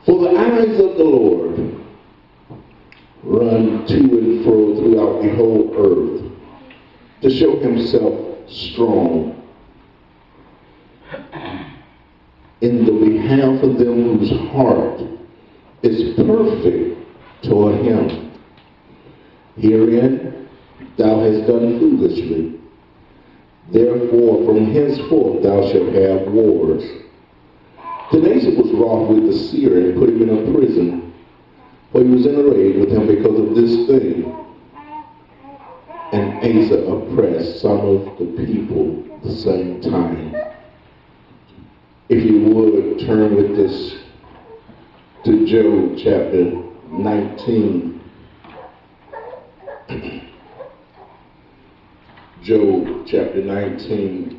For the eyes of the Lord run to and fro throughout the whole earth to show himself strong in the behalf of them whose heart is perfect toward him. Herein thou hast done foolishly. Therefore from henceforth thou shalt have wars. The nation was wroth with the seer and put him in a prison, for he was enraged with him because of this thing. And Asa oppressed some of the people at the same time. If you would turn with us to Job chapter 19. Job chapter 19.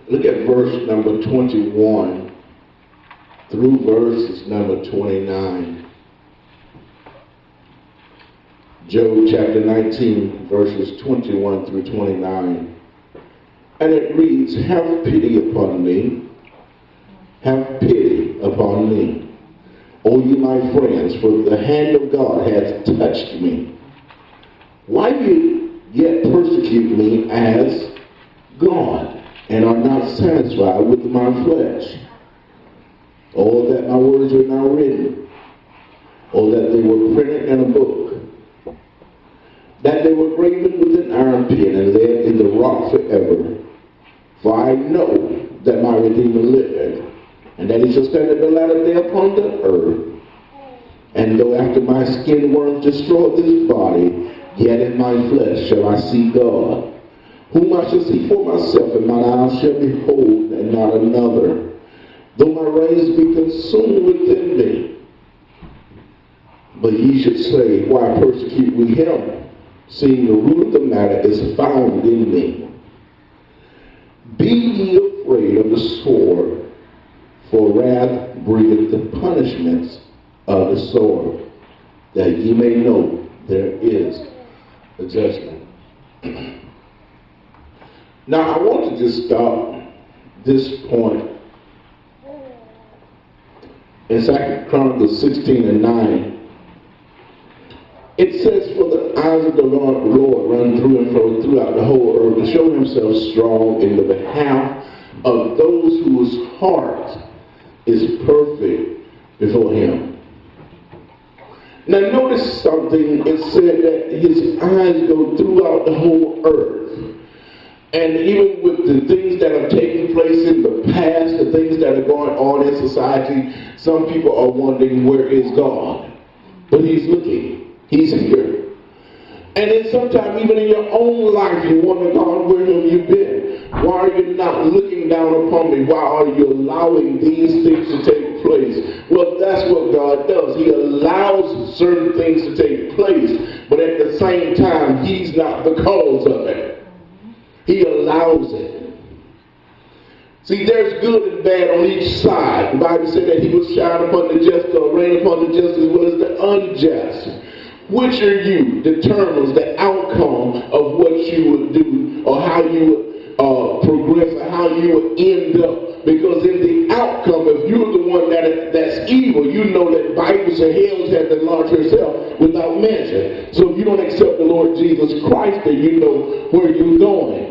Look at verse number 21 through verses number 29. Job chapter 19, verses 21 through 29. And it reads, have pity upon me. Have pity upon me, O ye my friends, for the hand of God hath touched me. Why do you yet persecute me as God, and are not satisfied with my flesh? Oh, that my words were now written, oh, that they were printed in a book, that they were graven with an iron pen and laid in the rock forever. For I know that my Redeemer liveth, and that he shall stand at the latter day upon the earth. And though after my skin worms destroy this body, yet in my flesh shall I see God, whom I shall see for myself, and mine eyes shall behold, and not another. Though my reins be consumed within me. But ye should say, why persecute we him, seeing the root of the matter is found in me? Be ye afraid of the sword, for wrath bringeth the punishments of the sword, that ye may know there is a judgment. Now I want to just stop this point in 2 Chronicles 16 and 9. It says, for the eyes of the Lord run through and fro throughout the whole earth to show himself strong in the behalf of those whose heart is perfect before him. Now notice something. It said that his eyes go throughout the whole earth. And even with the things that are taking place in the past, the things that are going on in society, some people are wondering, where is God? But he's looking. He's here. And then sometimes even in your own life you wonder, God, where have you been? Why are you not looking down upon me? Why are you allowing these things to take place? Well, that's what God does. He allows certain things to take place, but at the same time, he's not the cause of it. He allows it. See, there's good and bad on each side. The Bible said that he will shine upon the just or rain upon the just as well as the unjust. Which are you determines the outcome of what you would do or how you would progress or how you would end up. Because in the outcome, if you're the one that's evil, you know that Bible says hell has enlarged herself without measure. So if you don't accept the Lord Jesus Christ, then you know where you're going.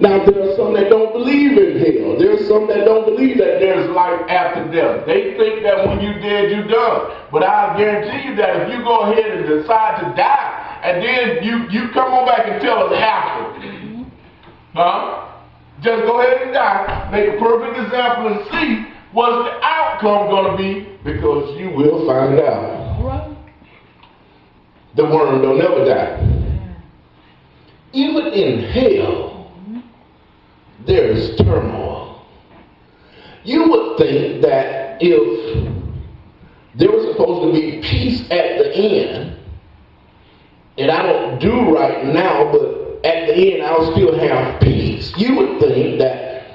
Now, there are some that don't believe in hell. There are some that don't believe that there's life after death. They think that when you're dead, you're done. But I guarantee you that if you go ahead and decide to die, and then you come on back and tell us after. Just go ahead and die. Make a perfect example and see what's the outcome going to be, because you will find out. The worm don't never die. Even in hell, there is turmoil. You would think that if there was supposed to be peace at the end, and I don't do right now, but at the end I'll still have peace. You would think that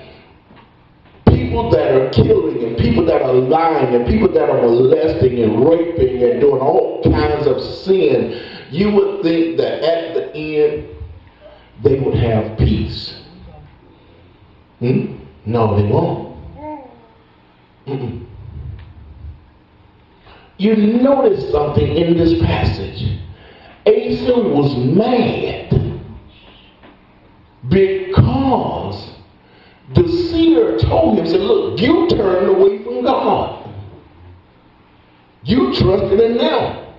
people that are killing and people that are lying and people that are molesting and raping and doing all kinds of sin, you would think that at the end they would have peace. No, they won't. You notice something in this passage. Asa was mad because the seer told him, said, look, you turned away from God. You trusted in them.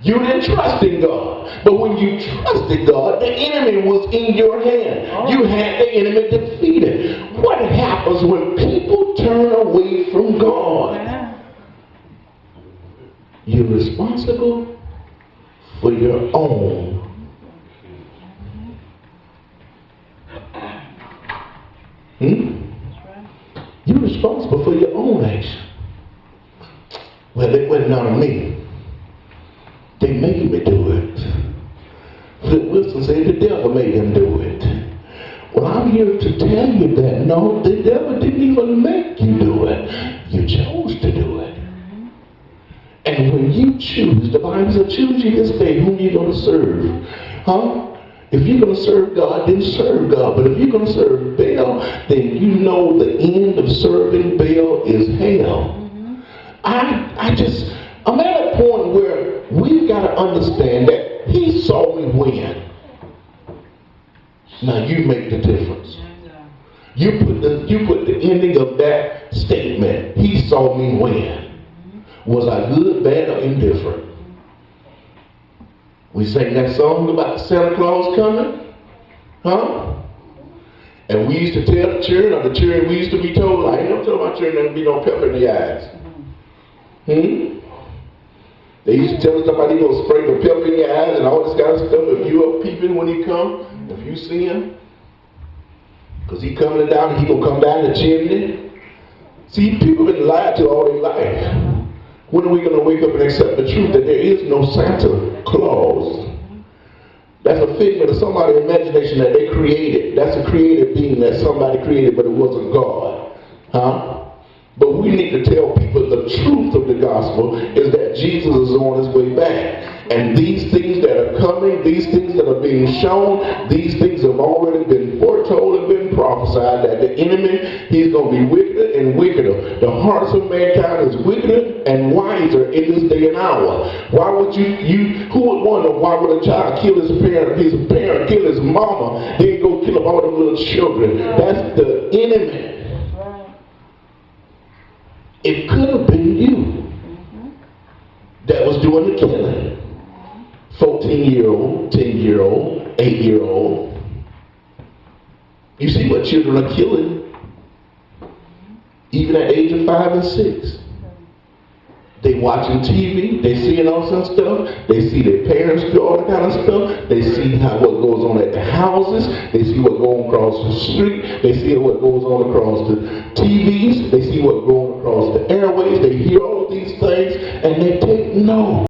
You didn't trust in God. But when you trusted God, the enemy was in your hand. You had the enemy defeated. What happens when people turn away from God? You're responsible for your own. You're responsible for your own action. Well, it wasn't on me. They made me do it. Flip Wilson said the devil made him do it. Well, I'm here to tell you that no, the devil didn't even make you do it. You chose to do it. And when you choose, the Bible says, choose you this day whom you're going to serve. If you're going to serve God, then serve God. But if you're going to serve Baal, then you know the end of serving Baal is hell. I'm at a point where we've got to understand that he saw me win. Now you make the difference. You put the ending of that statement. He saw me win. Was I good, bad, or indifferent? We sang that song about Santa Claus coming, and we used to tell the children, or the children we used to be told, I ain't never told my children there'd be no pepper in the eyes. They used to tell us somebody gonna spray the pepper in your eyes and all this kind of stuff. If you are peeping when he come, if you see him, because he coming down, he gonna come down the chimney. See, people been lied to all their life. When are we going to wake up and accept the truth that there is no Santa Claus? That's a figment of somebody's imagination that they created. That's a creative being that somebody created, but it wasn't God. But we need to tell people the truth of the gospel is that Jesus is on his way back. And these things that are coming, these things that are being shown, these things have already been foretold and been prophesied that the enemy, he's going to be wickeder and wickeder. The hearts of mankind is wickeder and wiser in this day and hour. Why would who would wonder why would a child kill his parent kill his mama, then go kill up all them little children? That's the enemy. It could have been you that was doing the killing. 14-year-old, 10-year-old, 8-year-old. You see what children are killing, even at age of 5 and 6. They watching TV, they seeing all some stuff, they see their parents do all that kind of stuff, they see what goes on at the houses, they see what goes across the street, they see what goes on across the TVs, they see what goes across the airways, they hear all these things, and they take note.